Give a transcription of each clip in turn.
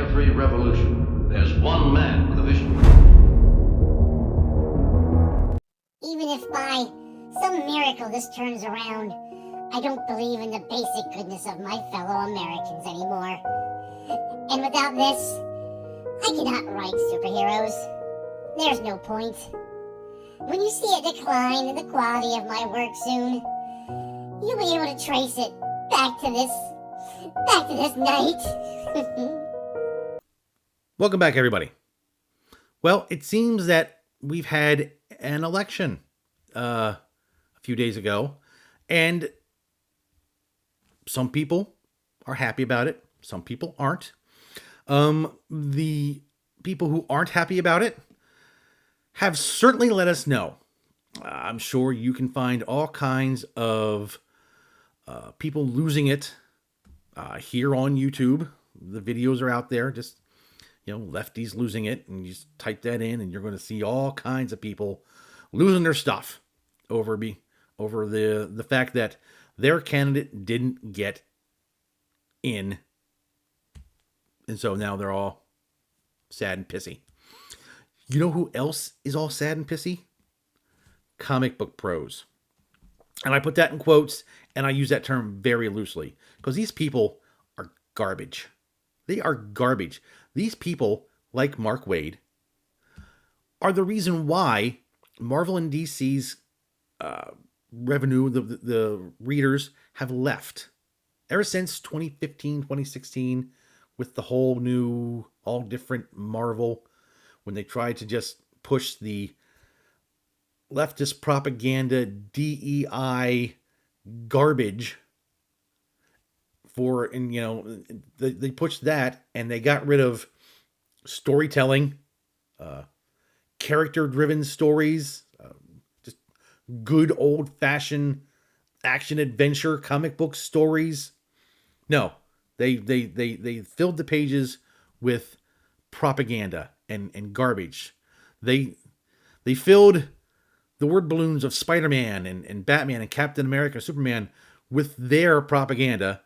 every revolution, there's one man with a vision. Even if by some miracle this turns around, I don't believe in the basic goodness of my fellow Americans anymore. And without this, I cannot write superheroes. There's no point. When you see a decline in the quality of my work soon, you'll be able to trace it back to this night. Welcome back, everybody. Well, it seems that we've had an election a few days ago, and some people are happy about it. Some people aren't. The people who aren't happy about it have certainly let us know. I'm sure you can find all kinds of people losing it here on YouTube. The videos are out there, just, lefties losing it, and you just type that in and you're going to see all kinds of people losing their stuff over the fact that their candidate didn't get in. And so now they're all sad and pissy. You know who else is all sad and pissy? Comic book pros. And I put that in quotes, and I use that term very loosely, because these people are garbage. They are garbage. These people, like Mark Waid, are the reason why Marvel and DC's revenue, the readers, have left. Ever since 2015, 2016, with the whole new, all different Marvel, when they tried to just push the leftist propaganda, DEI garbage they pushed that, and they got rid of storytelling, character-driven stories, just good old-fashioned action-adventure comic book stories. No, they filled the pages with propaganda and garbage. They filled the word balloons of Spider-Man and Batman and Captain America and Superman with their propaganda,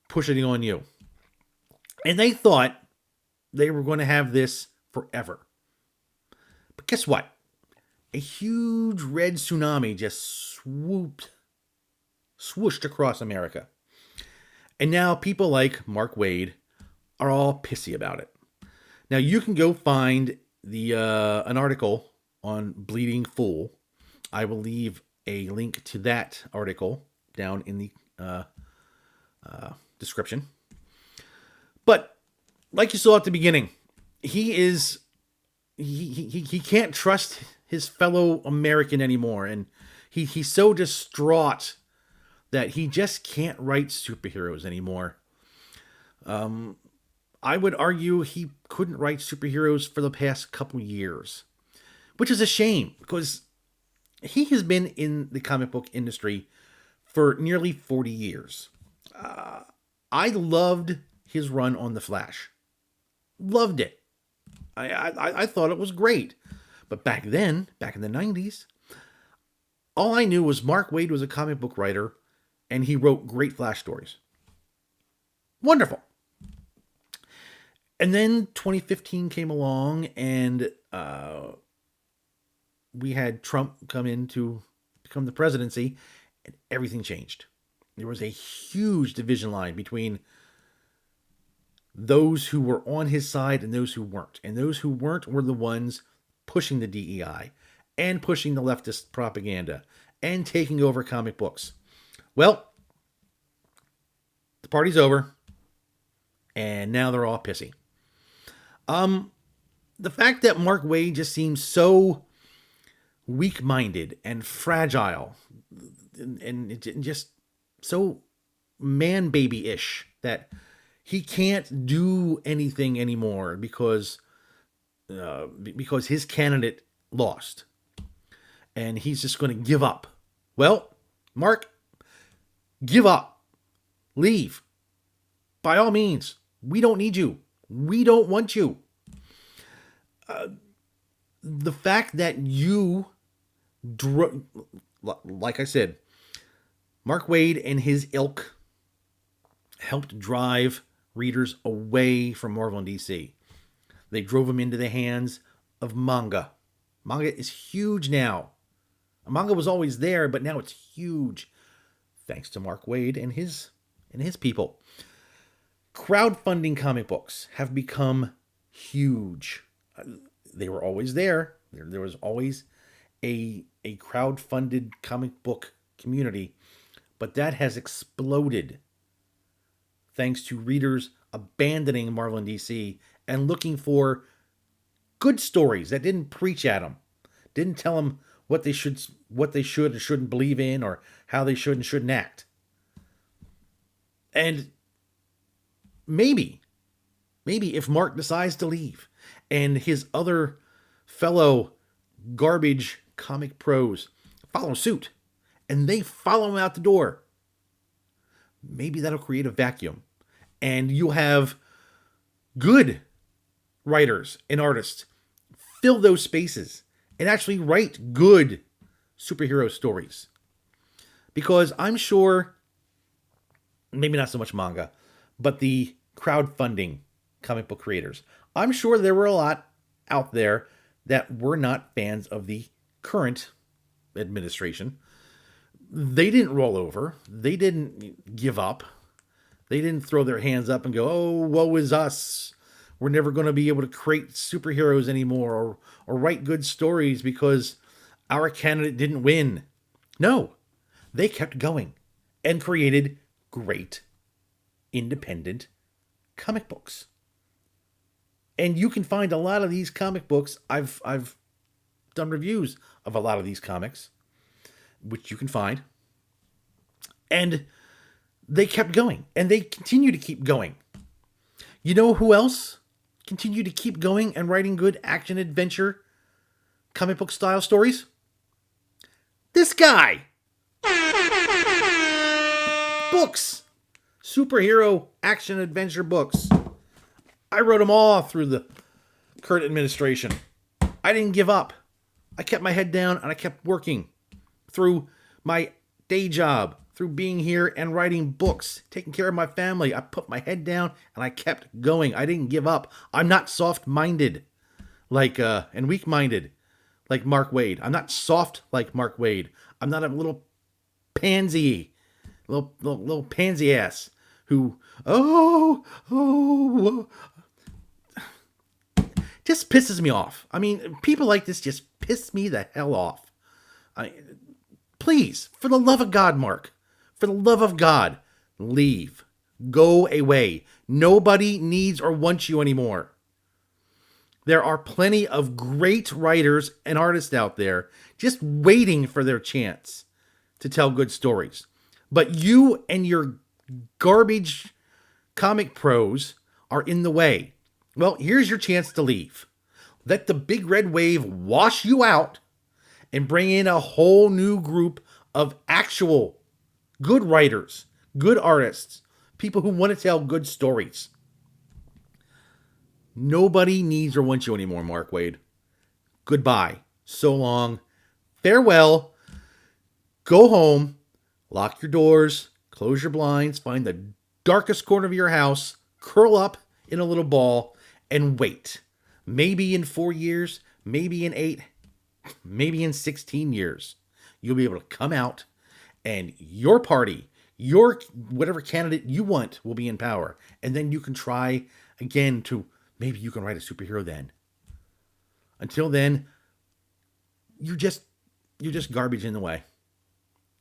pushing on you. And they thought they were going to have this forever. But guess what? A huge red tsunami just swooshed across America. And now people like Mark Waid are all pissy about it. Now you can go find an article on Bleeding Fool. I will leave a link to that article down in the description. But like you saw at the beginning, he can't trust his fellow American anymore, and he's so distraught that he just can't write superheroes anymore. I would argue he couldn't write superheroes for the past couple years, which is a shame, because he has been in the comic book industry for nearly 40 years. I loved his run on The Flash. Loved it. I thought it was great. But back then, back in the 90s, all I knew was Mark Waid was a comic book writer, and he wrote great Flash stories. Wonderful. And then 2015 came along, and we had Trump come in to become the presidency, and everything changed. There was a huge division line between those who were on his side and those who weren't. And those who weren't were the ones pushing the DEI and pushing the leftist propaganda and taking over comic books. Well, the party's over, and now they're all pissy. The fact that Mark Waid just seems so weak-minded and fragile and just so man-baby-ish that he can't do anything anymore because his candidate lost. And he's just going to give up. Well, Mark, give up. Leave. By all means. We don't need you. We don't want you. The fact that you, like I said, Mark Waid and his ilk helped drive readers away from Marvel and DC. They drove them into the hands of manga. Manga is huge now. Manga was always there, but now it's huge, thanks to Mark Waid and his people. Crowdfunding comic books have become huge. They were always there. There was always a crowdfunded comic book community, but that has exploded thanks to readers abandoning Marvel and DC and looking for good stories that didn't preach at them, didn't tell them what they should and shouldn't believe in, or how they should and shouldn't act. And maybe if Mark decides to leave and his other fellow garbage comic pros follow suit and they follow him out the door, maybe that'll create a vacuum and you'll have good writers and artists fill those spaces and actually write good superhero stories. Because I'm sure, maybe not so much manga, but the crowdfunding comic book creators, I'm sure there were a lot out there that were not fans of the current administration. They didn't roll over. They didn't give up. They didn't throw their hands up and go, oh, woe is us. We're never going to be able to create superheroes anymore or write good stories because our candidate didn't win. No, they kept going and created great independent comic books. And you can find a lot of these comic books. I've done reviews of a lot of these comics, which you can find. And they kept going, and they continue to keep going. You know who else continue to keep going and writing good action adventure comic book style stories? This guy. Books. Superhero action adventure books. I wrote them all through the current administration. I didn't give up. I kept my head down and I kept working through my day job, through being here and writing books, taking care of my family. I put my head down and I kept going. I didn't give up. I'm not soft-minded and weak-minded like Mark Waid. I'm not soft like Mark Waid. I'm not a little pansy, little pansy ass who, just pisses me off. I mean, people like this just piss me the hell off. Please, for the love of God, Mark, for the love of God, leave. Go away. Nobody needs or wants you anymore. There are plenty of great writers and artists out there just waiting for their chance to tell good stories. But you and your garbage comic pros are in the way. Well, here's your chance to leave. Let the big red wave wash you out and bring in a whole new group of actual good writers, good artists, people who want to tell good stories. Nobody needs or wants you anymore, Mark Waid. Goodbye. So long. Farewell. Go home. Lock your doors. Close your blinds. Find the darkest corner of your house. Curl up in a little ball and wait. Maybe in 4 years. Maybe in 8. Maybe in 16 years. You'll be able to come out and your party, your whatever candidate you want will be in power. And then you can try again to, maybe you can write a superhero then. Until then, you're just garbage in the way.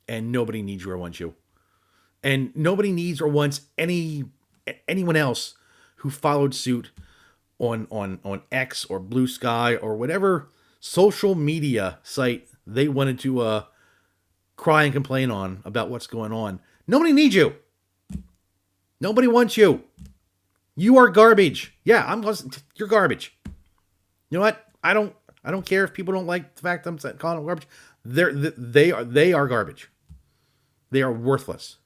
And nobody needs you or wants you. And nobody needs or wants anyone else who followed suit on X or Blue Sky or whatever social media site they wanted to cry and complain on about what's going on. Nobody needs you. Nobody wants you. You are garbage. Yeah, you're garbage. You know what? I don't care if people don't like the fact I'm calling them garbage. They are garbage. They are worthless.